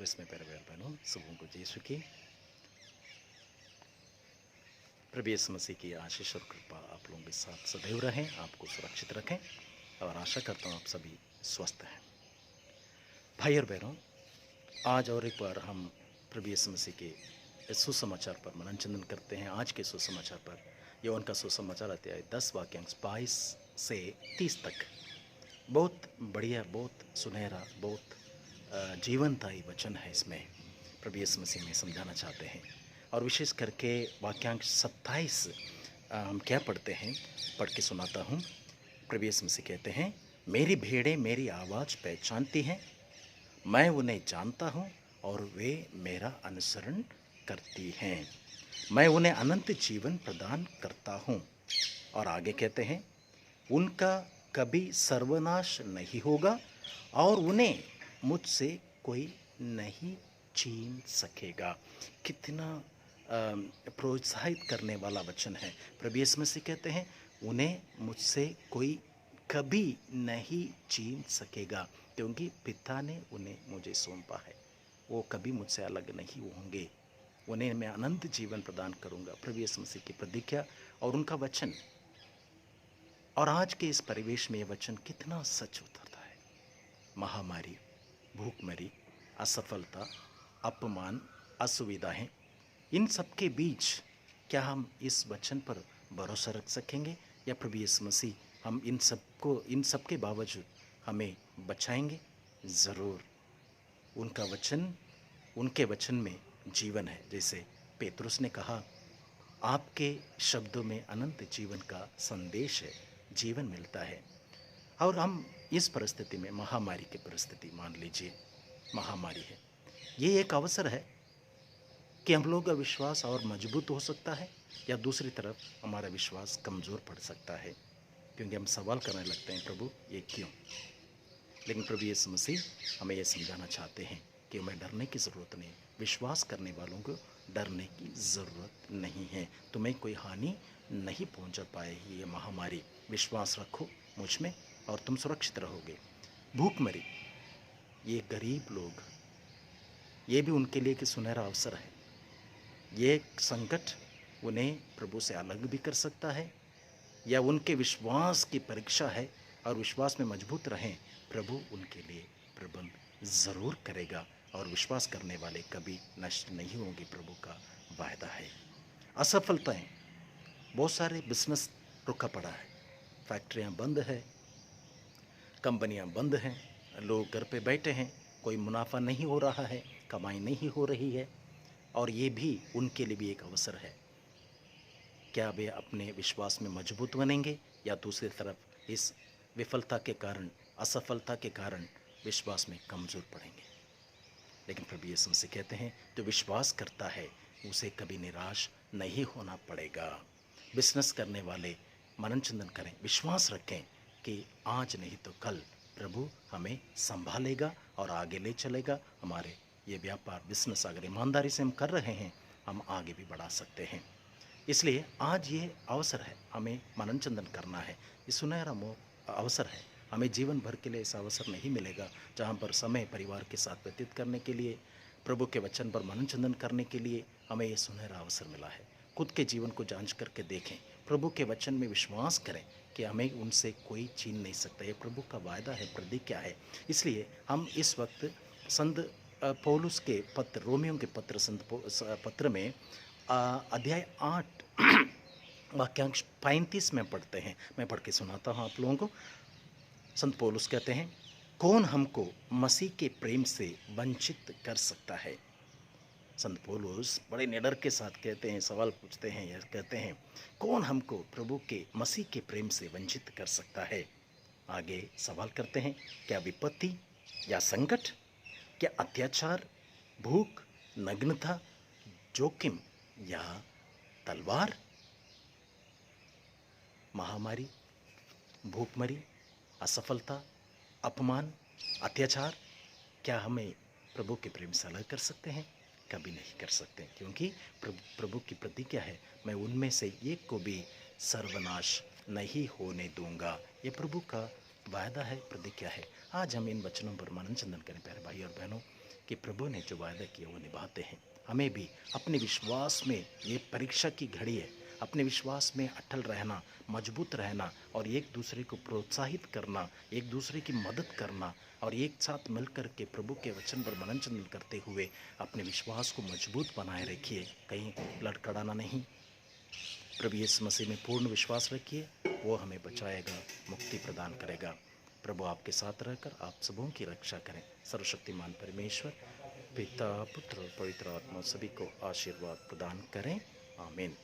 क्रिस्त में प्यारे भाई और बहनों, सबों को यीशु की प्रभु यीशु मसीह की आशीष और कृपा आप लोगों के साथ सदैव रहें, आपको सुरक्षित रखें और आशा करता हूँ आप सभी स्वस्थ हैं। भाई और बहनों, आज और एक बार हम प्रभु यीशु मसीह के सुसमाचार पर मननचिंतन करते हैं। आज के सुसमाचार पर यूहन्ना का सुसमाचार अध्याय 10 वाक्यांश 22 से 30 तक बहुत बढ़िया, बहुत सुनहरा, बहुत जीवनदायी वचन है। इसमें प्रभु यीशु मसीह में समझाना चाहते हैं और विशेष करके वाक्यांश 27 हम क्या पढ़ते हैं, पढ़ के सुनाता हूँ। प्रभु यीशु मसीह कहते हैं, मेरी भेड़ें मेरी आवाज़ पहचानती हैं, मैं उन्हें जानता हूँ और वे मेरा अनुसरण करती हैं। मैं उन्हें अनंत जीवन प्रदान करता हूँ। और आगे कहते हैं, उनका कभी सर्वनाश नहीं होगा और उन्हें मुझसे कोई नहीं छीन सकेगा। कितना प्रोत्साहित करने वाला वचन है। प्रभु यीशु मसीह कहते हैं, उन्हें मुझसे कोई कभी नहीं छीन सकेगा, क्योंकि पिता ने उन्हें मुझे सौंपा है। वो कभी मुझसे अलग नहीं होंगे। उन्हें मैं अनंत जीवन प्रदान करूंगा। प्रभु यीशु मसीह की प्रतिज्ञा और उनका वचन। और आज के इस परिवेश में ये वचन कितना सच उतरता है। महामारी, भूखमरी, असफलता, अपमान, असुविधाएं, इन सब के बीच क्या हम इस वचन पर भरोसा रख सकेंगे, या प्रभु यीशु मसीह हम इन सब के बावजूद हमें बचाएंगे? ज़रूर। उनका वचन, उनके वचन में जीवन है। जैसे पेतरुस ने कहा, आपके शब्दों में अनंत जीवन का संदेश है, जीवन मिलता है। और हम इस परिस्थिति में, महामारी की परिस्थिति मान लीजिए, महामारी है, ये एक अवसर है कि हम लोग का विश्वास और मजबूत हो सकता है, या दूसरी तरफ हमारा विश्वास कमज़ोर पड़ सकता है, क्योंकि हम सवाल करने लगते हैं, प्रभु ये क्यों? लेकिन प्रभु यीशु मसीह हमें ये समझाना चाहते हैं कि हमें डरने की ज़रूरत नहीं। विश्वास करने वालों को डरने की ज़रूरत नहीं है। तुम्हें कोई हानि नहीं पहुंचा पाएगी ये महामारी। विश्वास रखो मुझ में और तुम सुरक्षित रहोगे। भूखमरी, ये गरीब लोग, ये भी उनके लिए कि सुनहरा अवसर है। ये संकट उन्हें प्रभु से अलग भी कर सकता है, या उनके विश्वास की परीक्षा है, और विश्वास में मजबूत रहें, प्रभु उनके लिए प्रबंध ज़रूर करेगा और विश्वास करने वाले कभी नष्ट नहीं होंगे, प्रभु का वायदा है। असफलताएं, बहुत सारे बिजनेस रुका पड़ा है, फैक्ट्रियां बंद है, कंपनियां बंद हैं, लोग घर पे बैठे हैं, कोई मुनाफा नहीं हो रहा है, कमाई नहीं हो रही है, और ये भी उनके लिए भी एक अवसर है। क्या वे अपने विश्वास में मजबूत बनेंगे, या दूसरी तरफ इस विफलता के कारण, असफलता के कारण विश्वास में कमज़ोर पड़ेंगे? लेकिन प्रभु यीशु मसीह कहते हैं, जो विश्वास करता है उसे कभी निराश नहीं होना पड़ेगा। बिजनेस करने वाले मनन चिंतन करें, विश्वास रखें कि आज नहीं तो कल प्रभु हमें संभालेगा और आगे ले चलेगा। हमारे ये व्यापार, बिजनेस अगर ईमानदारी से हम कर रहे हैं, हम आगे भी बढ़ा सकते हैं। इसलिए आज ये अवसर है, हमें मनन चिंतन करना है। ये सुनहरा अवसर है। हमें जीवन भर के लिए ऐसा अवसर नहीं मिलेगा जहाँ पर समय परिवार के साथ व्यतीत करने के लिए, प्रभु के वचन पर मनन चिंतन करने के लिए हमें ये सुनहरा अवसर मिला है। खुद के जीवन को जांच करके देखें, प्रभु के वचन में विश्वास करें कि हमें उनसे कोई छीन नहीं सकता। ये प्रभु का वायदा है, प्रतिज्ञा है। इसलिए हम इस वक्त संत पौलुस के पत्र, रोमियो के पत्र, संत पत्र में अध्याय 8 वाक्यांश 35 में पढ़ते हैं। मैं पढ़ के सुनाता हूँ आप लोगों को। संत पौलुस कहते हैं, कौन हमको मसीह के प्रेम से वंचित कर सकता है? संत पौलुस बड़े निडर के साथ कहते हैं, सवाल पूछते हैं, यह कहते हैं, कौन हमको प्रभु के, मसीह के प्रेम से वंचित कर सकता है? आगे सवाल करते हैं, क्या विपत्ति या संकट, क्या अत्याचार, भूख, नग्नता, जोखिम या तलवार? महामारी, भूखमरी, असफलता, अपमान, अत्याचार, क्या हमें प्रभु के प्रेम से अलग कर सकते हैं? कभी नहीं कर सकते, क्योंकि प्रभु की प्रतिज्ञा है, मैं उनमें से एक को भी सर्वनाश नहीं होने दूंगा। ये प्रभु का वायदा है, प्रतिज्ञा है। आज हम इन वचनों पर मनन चिंतन करें प्यारे भाई और बहनों। कि प्रभु ने जो वायदा किया वो निभाते हैं। हमें भी अपने विश्वास में, ये परीक्षा की घड़ी है, अपने विश्वास में अटल रहना, मजबूत रहना और एक दूसरे को प्रोत्साहित करना, एक दूसरे की मदद करना और एक साथ मिलकर के प्रभु के वचन पर मनन चिंतन करते हुए अपने विश्वास को मजबूत बनाए रखिए, कहीं लड़खड़ाना नहीं। प्रभु यीशु मसीह में पूर्ण विश्वास रखिए, वो हमें बचाएगा, मुक्ति प्रदान करेगा। प्रभु आपके साथ रहकर आप सबों की रक्षा करें। सर्वशक्तिमान परमेश्वर पिता, पुत्र और पवित्र आत्मा सभी को आशीर्वाद प्रदान करें। आमीन।